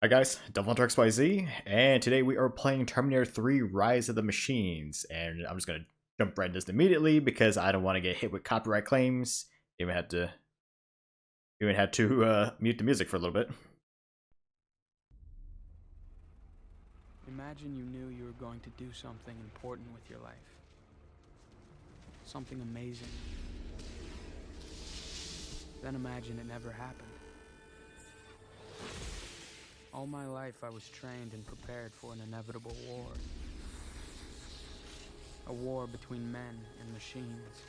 Hi guys, DevilHunterXYZ, and today we are playing Terminator 3 Rise of the Machines, and I'm just gonna jump right into this immediately because I don't want to get hit with copyright claims. Even had to mute the music for a little bit. Imagine you knew you were going to do something important with your life. Something amazing. Then imagine it never happened. All my life I was trained and prepared for an inevitable war. A war between men and machines.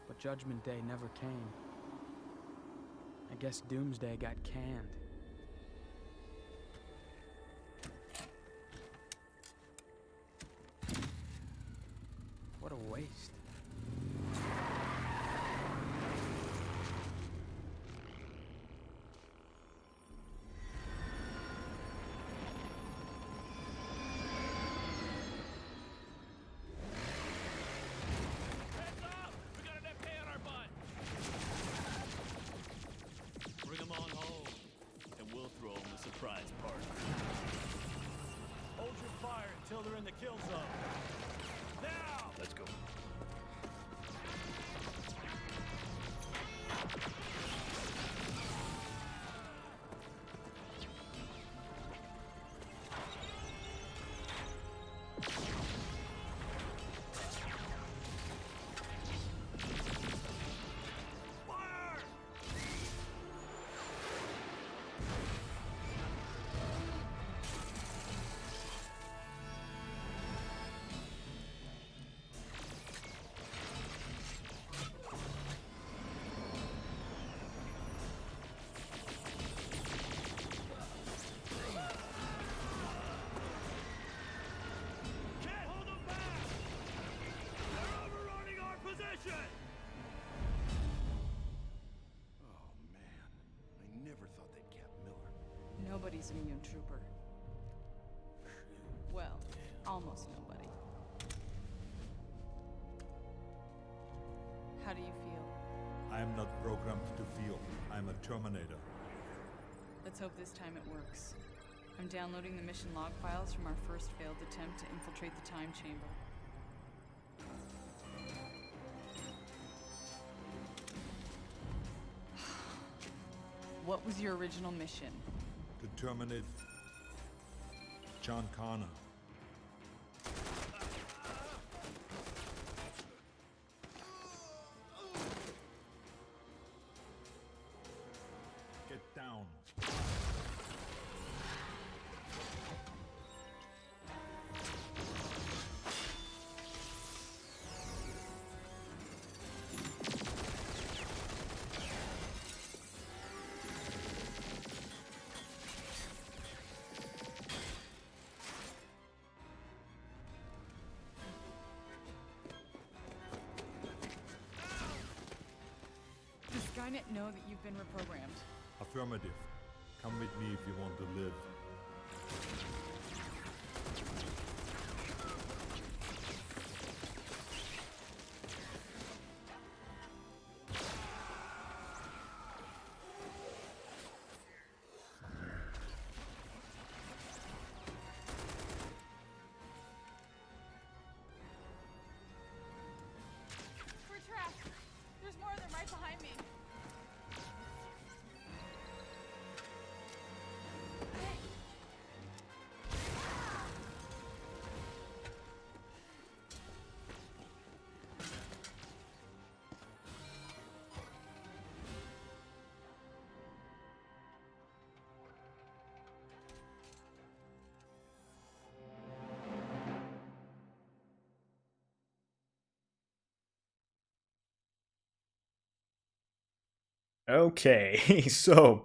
But Judgment Day never came. I guess Doomsday got canned. What a waste. Bring them on home, and we'll throw them the surprise party. Hold your fire until they're in the kill zone. Now! Let's go. Fire! Can't hold them back! They're overrunning our position! Oh, man. I never thought they'd cap Miller. Nobody's immune, Trooper. Well, almost nobody. How do you feel? I am not programmed to feel. I'm a Terminator. Let's hope this time it works. I'm downloading the mission log files from our first failed attempt to infiltrate the time chamber. What was your original mission? To terminate John Connor. Get down. Does Skynet know that you've been reprogrammed? Affirmative. Come with me if you want to live. We're trapped! There's more of them right behind me. Okay, so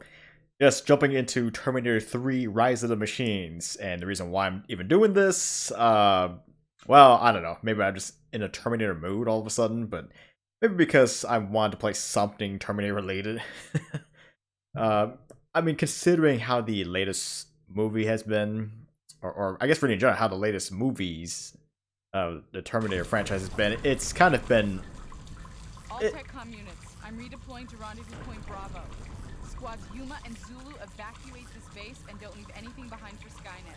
yes, jumping into Terminator 3 Rise of the Machines, and the reason why I'm even doing this, well, I don't know, maybe I'm just in a Terminator mood all of a sudden, but maybe because I wanted to play something Terminator related. I mean, considering how the latest movie has been, or I guess really in general, how the latest movies the Terminator franchise has been, it's kind of been... All TechCom units, I'm redeploying to Rendezvous Point Bravo. Squads Yuma and Zulu evacuate this base and don't leave anything behind for Skynet.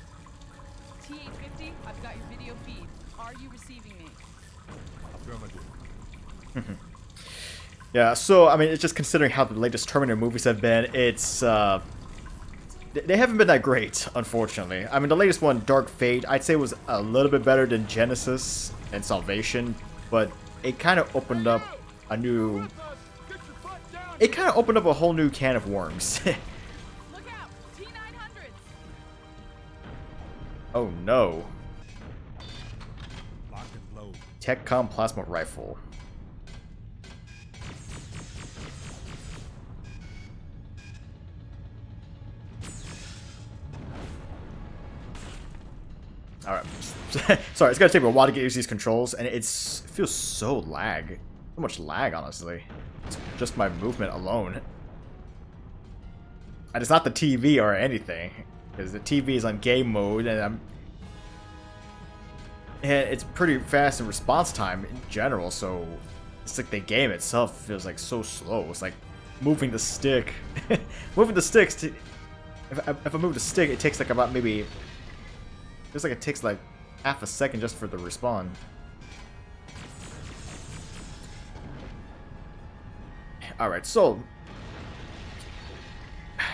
T-850, I've got your video feed. Are you receiving me? Affirmative. Yeah, so, I mean, it's just considering how the latest Terminator movies have been, it's, they haven't been that great, unfortunately. I mean, the latest one, Dark Fate, I'd say was a little bit better than Genesis and Salvation, but it kind of opened up a new... It kind of opened up a whole new can of worms. Look out! T-900s! Oh no. Lock and load. TechCom Plasma Rifle. Alright. Sorry, it's gonna take me a while to get used to these controls, and it feels so lag. So much lag, honestly. It's just my movement alone. And it's not the TV or anything, because the TV is on game mode, and it's pretty fast in response time in general, so it's like the game itself feels like so slow. It's like moving the stick. Moving the sticks to... If I move the stick, it takes like about maybe... Feels like it takes like half a second just for the respawn. Alright, so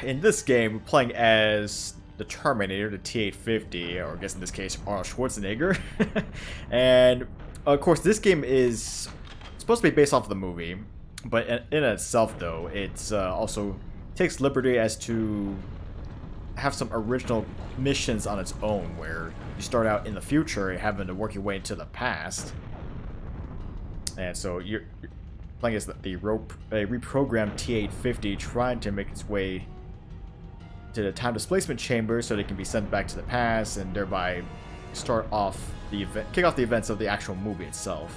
in this game, we're playing as the Terminator, the T-850, or I guess in this case, Arnold Schwarzenegger. And of course, this game is supposed to be based off of the movie, but in itself, though, it's also takes liberty as to have some original missions on its own, where you start out in the future and having to work your way into the past. And so you're playing as the reprogrammed T-850, trying to make its way to the time displacement chamber so they can be sent back to the past and thereby start off the event, kick off the events of the actual movie itself.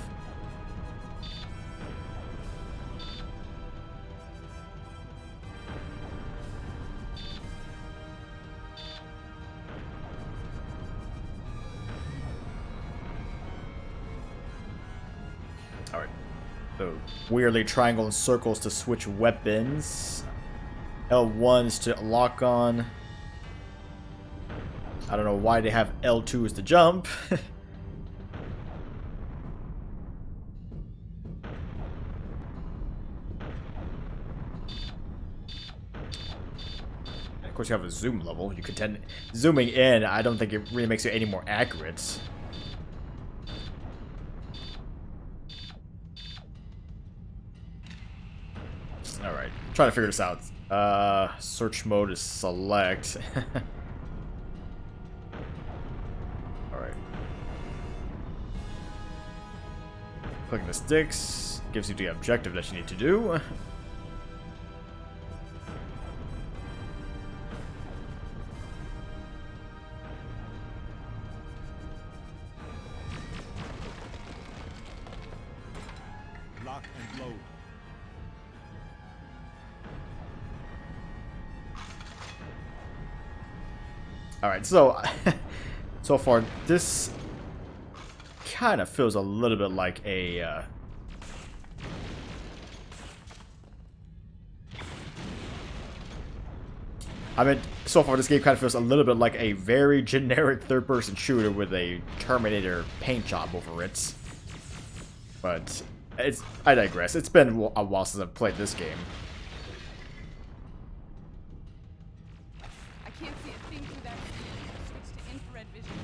Alright. So, weirdly triangle and circles to switch weapons. L1s to lock on. I don't know why they have L2s to jump. Of course, you have a zoom level. You could tend zooming in. I don't think it really makes it any more accurate. All right, trying to figure this out. Search mode is select. All right. Clicking the sticks gives you the objective that you need to do. Lock and load. Alright, so so far this kind of feels a little bit like a I mean, so far this game kind of feels a little bit like a very generic third-person shooter with a Terminator paint job over it. But I digress. It's been a while since I've played this game. I can't see a thing through that screen. Switch to infrared vision.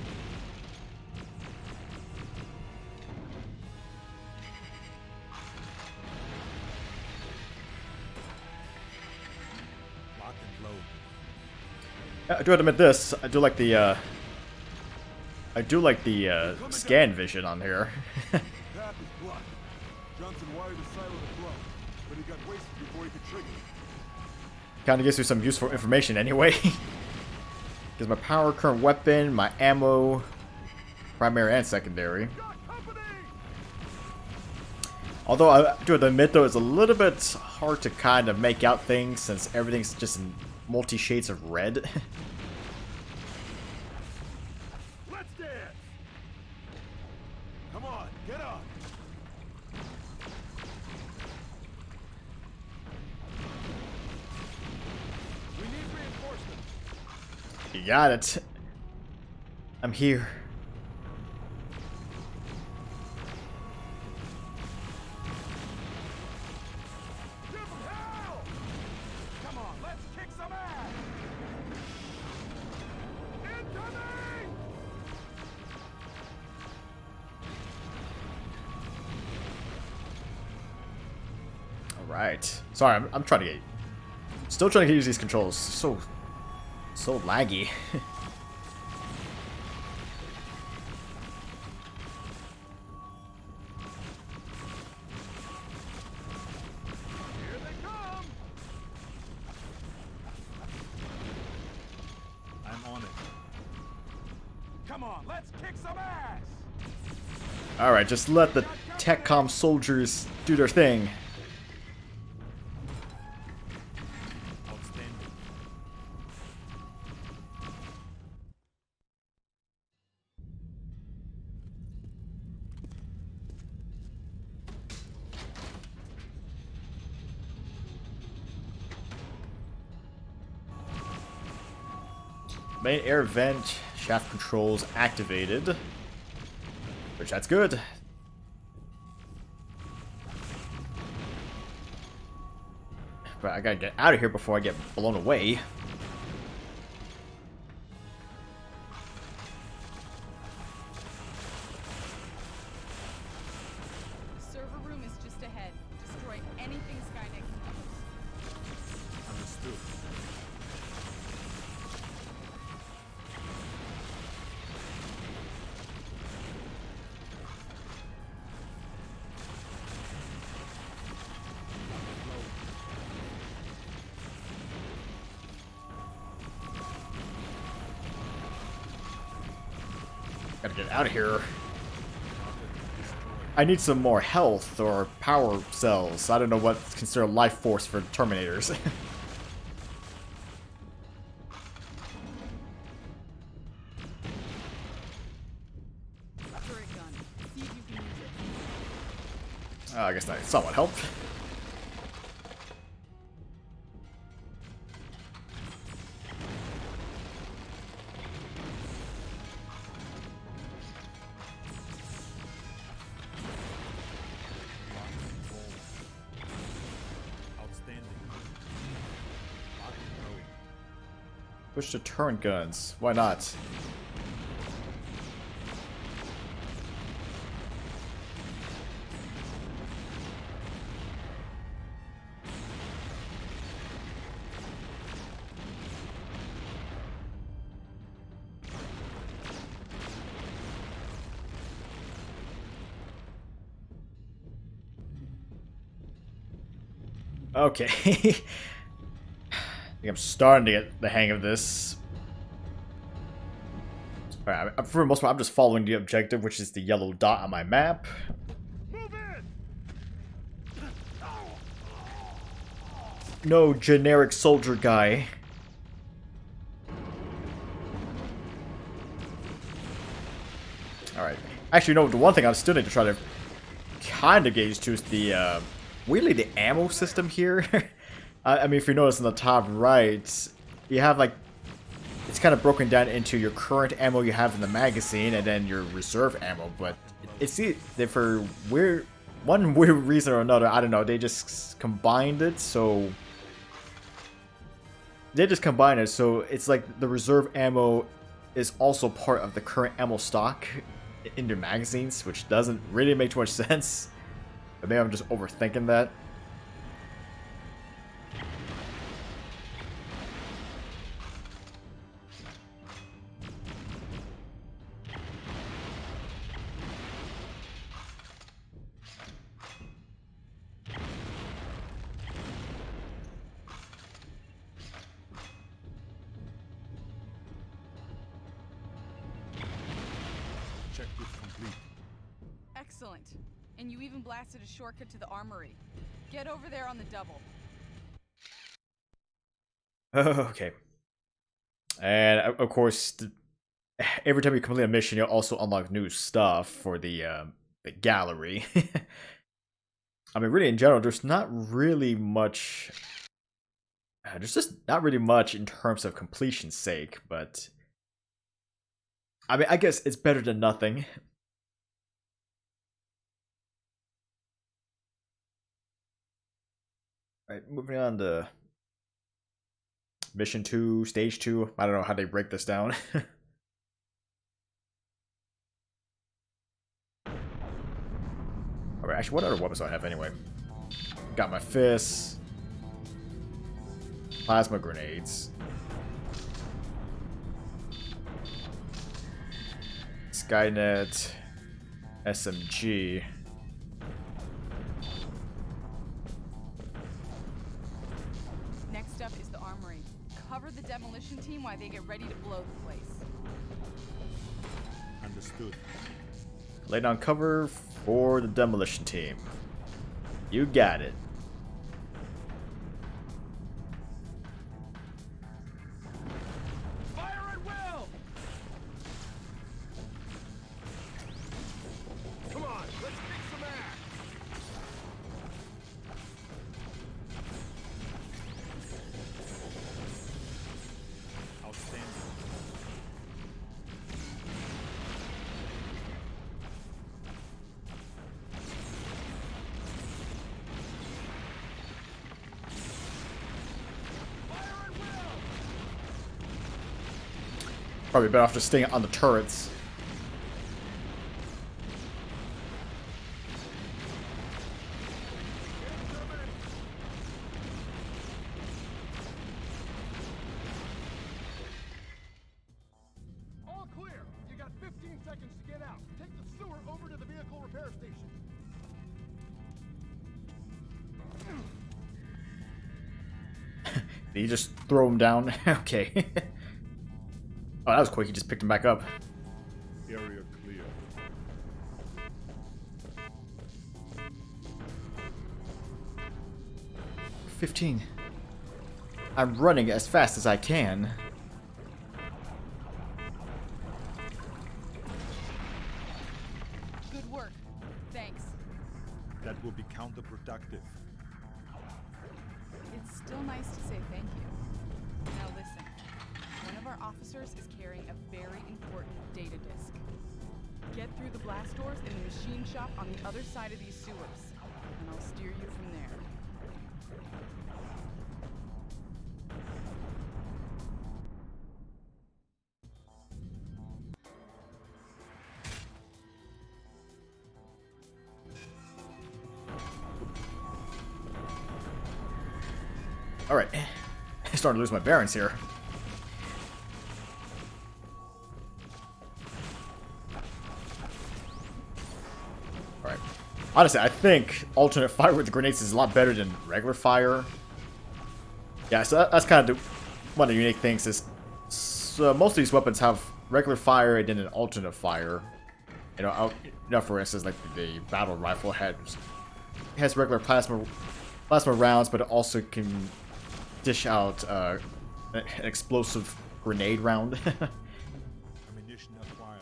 Lock and load. I do admit this. I do like the scan vision on here. Path is blocked. Johnson wired the silo to blow, but he got wasted before he could trigger it. Kind of gives me some useful information anyway. Gives my power, current weapon, my ammo, primary and secondary. Although I do admit though, it's a little bit hard to kind of make out things since everything's just in multi shades of red. Let's dance! Come on, get up! You got it. I'm here. Give 'em hell! Come on, let's kick some ass! Incoming! Alright. Sorry, I'm trying to get... Still trying to use these controls. So laggy. Here they come! I'm on it. Come on, let's kick some ass! Alright, just let the TechCom soldiers do their thing. Outstanding. Main air vent shaft controls activated. Which, that's good. But I gotta get out of here before I get blown away. The server room is just ahead. Destroy anything Skynet can use. Understood. Gotta get out of here. I need some more health or power cells. I don't know what's considered life force for Terminators. Turret gun. See if you can use it. I guess that somewhat helped. Outstanding. Lock and going. Push to turn guns. Why not? Okay. I think I'm starting to get the hang of this. Alright, for the most part, I'm just following the objective, which is the yellow dot on my map. Move in! No generic soldier guy. Alright. Actually, no, the one thing I still need to try to kind of gauge to is the, weirdly, the ammo system here. I mean, if you notice in the top right, you have, like, it's kind of broken down into your current ammo you have in the magazine and then your reserve ammo, but it's for one weird reason or another, I don't know, they just combined it, so... They just combined it, so it's like the reserve ammo is also part of the current ammo stock in your magazines, which doesn't really make too much sense. But maybe I'm just overthinking that. Checklist complete. Excellent. And you even blasted a shortcut to the armory. Get over there on the double. Okay. And of course, every time you complete a mission, you'll also unlock new stuff for the gallery. I mean, really, in general, there's not really much There's just not really much in terms of completion's sake, but I mean, I guess it's better than nothing. Alright, moving on to Mission 2, Stage 2. I don't know how they break this down. Alright, actually, what other weapons do I have anyway? Got my fists. Plasma grenades. Skynet. SMG. Next up is the armory. Cover the demolition team while they get ready to blow the place. Understood. Lay down cover for the demolition team. You got it. Fire at will! Come on, let's kick some ass! Outstanding. Probably better off just staying on the turrets. All clear! You got 15 seconds to get out. Take the sewer over to the vehicle repair station. Did you just throw him down? Okay. Oh, that was quick. He just picked him back up. Area clear. $15. I'm running as fast as I can. Good work. Thanks. That will be counterproductive. It's still nice to say thank you. Now listen. One of our officers is carrying a very important data disk. Get through the blast doors in the machine shop on the other side of these sewers, and I'll steer you from there. Alright. I'm starting to lose my bearings here. Alright. Honestly, I think alternate fire with the grenades is a lot better than regular fire. Yeah, so that's kind of one of the unique things is most of these weapons have regular fire and then an alternate fire. You know, for instance, like the battle rifle has regular plasma rounds, but it also can dish out an explosive grenade round. Ammunition acquired.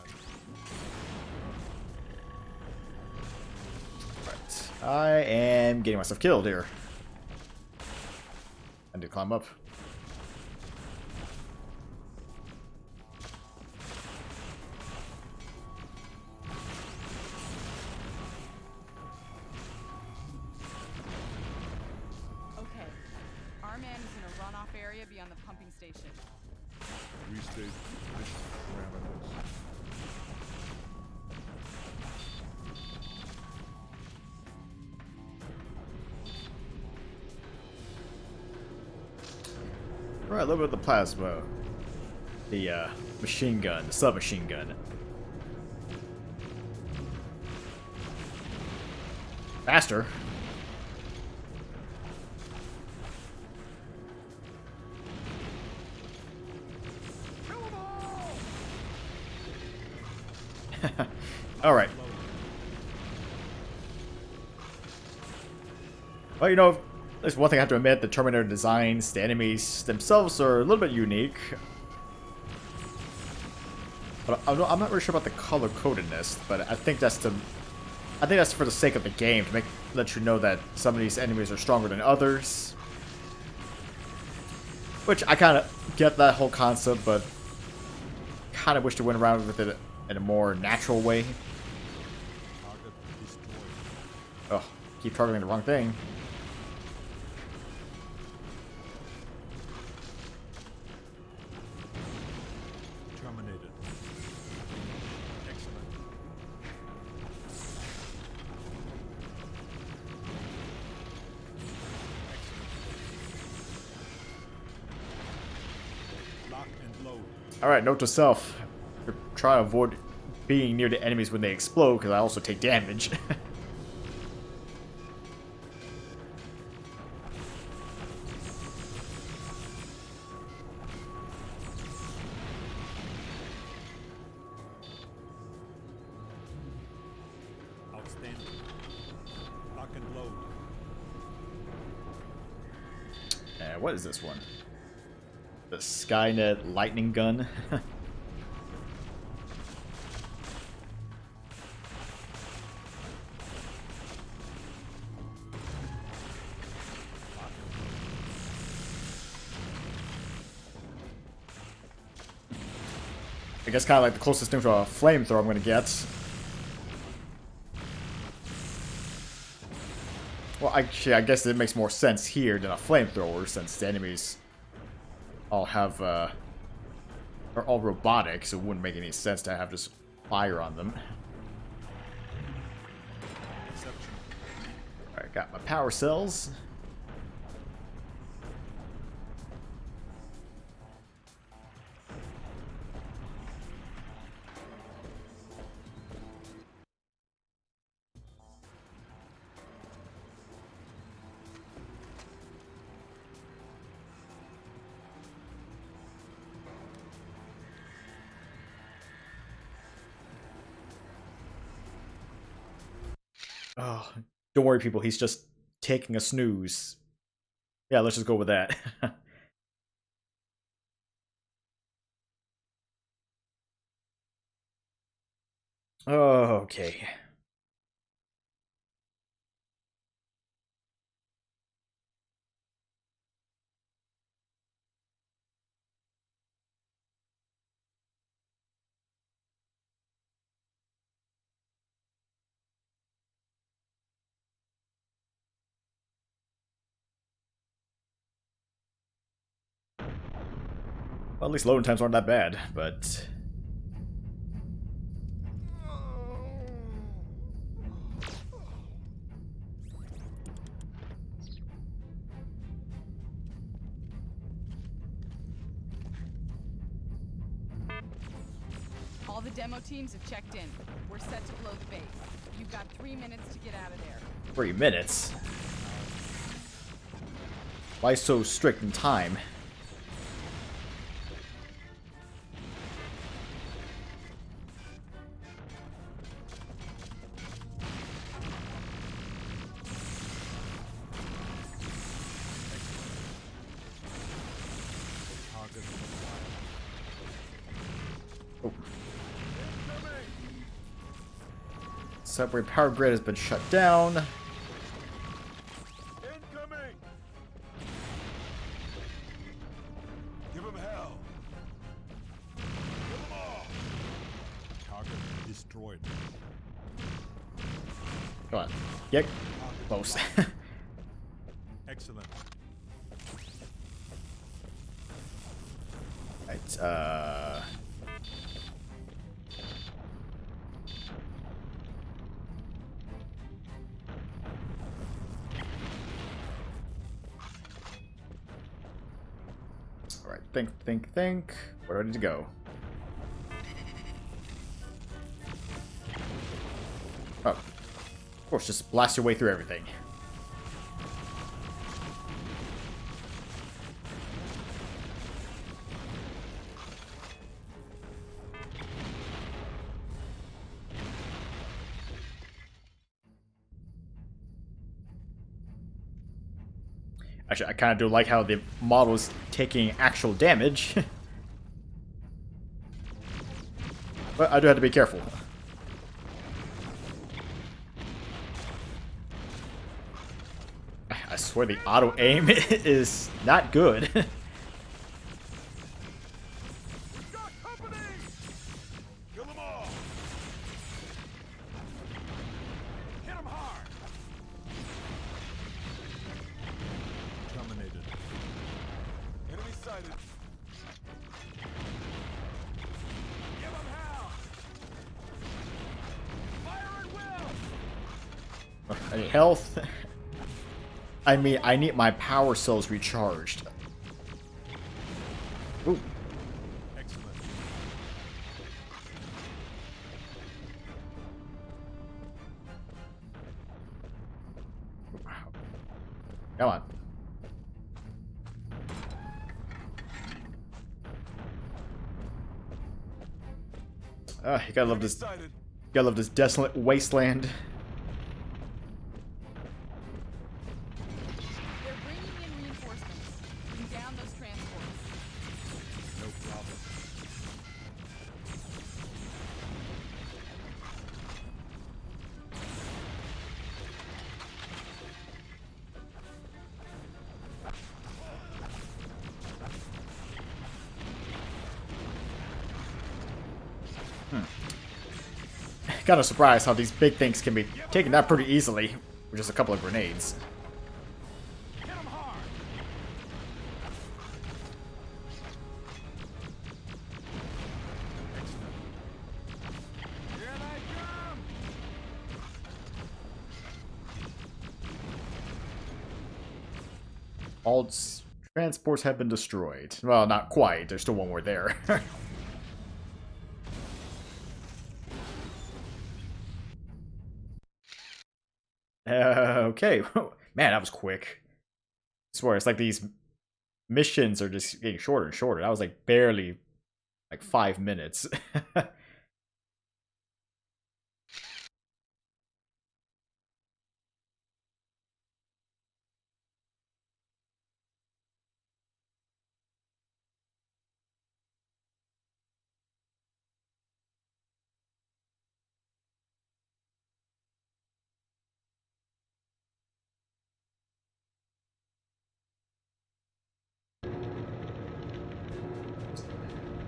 Right. I am getting myself killed here. I need to climb up. Okay. Our man is in a runoff area beyond the pumping station. Restate mission parameters. Alright, a little bit of the plasma. The machine gun, the submachine gun. Faster. Kill 'em all! Alright. Well, you know, there's one thing I have to admit, the Terminator designs, the enemies themselves are a little bit unique. But I'm not really sure about the color-codedness, but I think that's for the sake of the game, to let you know that some of these enemies are stronger than others. Which I kind of get that whole concept, but kind of wish they went around with it in a more natural way. Target destroyed. Oh, keep targeting the wrong thing. Terminated. Excellent. Lock and load. Alright, note to self. Try to avoid being near the enemies when they explode, because I also take damage. Outstanding. Lock and load. What is this one? The Skynet lightning gun. I guess kind of like the closest thing to a flamethrower I'm gonna get. Well, actually, I guess it makes more sense here than a flamethrower, since the enemies all have, are all robotic, so it wouldn't make any sense to have just fire on them. Exception. Alright, got my power cells. Oh, don't worry, people. He's just taking a snooze. Yeah, let's just go with that. Okay. Well, at least loading times aren't that bad, but... All the demo teams have checked in. We're set to blow the base. You've got 3 minutes to get out of there. 3 minutes? Why so strict in time? Target acquired. Oh. Subway power grid has been shut down. Incoming! Give him hell! Kill 'em all! Target destroyed. Come on. Get Target close. locked. Excellent. Right, Alright, think. We're ready to go. Oh. Of course, just blast your way through everything. Actually, I kind of do like how the model is taking actual damage. But I do have to be careful. I swear the auto aim is not good. I need health. I mean, I need my power cells recharged. Ooh. Excellent. Come on. You gotta love this. Excited. Gotta love this desolate wasteland. They're bringing in reinforcements. Bring down those transports. No problem. Kind of surprised how these big things can be taken out pretty easily with just a couple of grenades. Hit 'em hard. Excellent. Here they come. All transports have been destroyed. Well, not quite. There's still one more there. Okay. Man, that was quick. I swear, it's like these missions are just getting shorter and shorter. That was like barely like 5 minutes.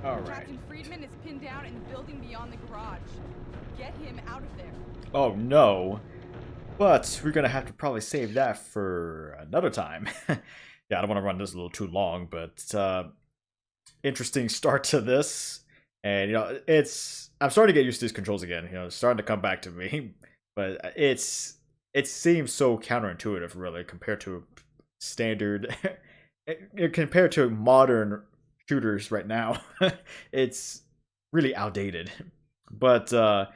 All right. Captain Friedman is pinned down in the building beyond the garage. Get him out of there. Oh no. But we're gonna have to probably save that for another time. Yeah, I don't want to run this a little too long, but interesting start to this. And you know, I'm starting to get used to these controls again. You know, it's starting to come back to me. But it seems so counterintuitive, really, compared to standard, compared to modern shooters right now. It's really outdated. But I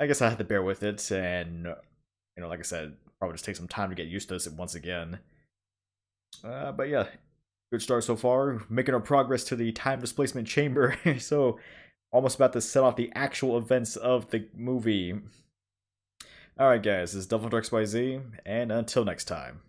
guess I have to bear with it, and you know, like I said, probably just take some time to get used to this once again. But yeah, good start so far. Making our progress to the time displacement chamber. So almost about to set off the actual events of the movie. Alright guys, this is DevilHunterXYZ, and until next time.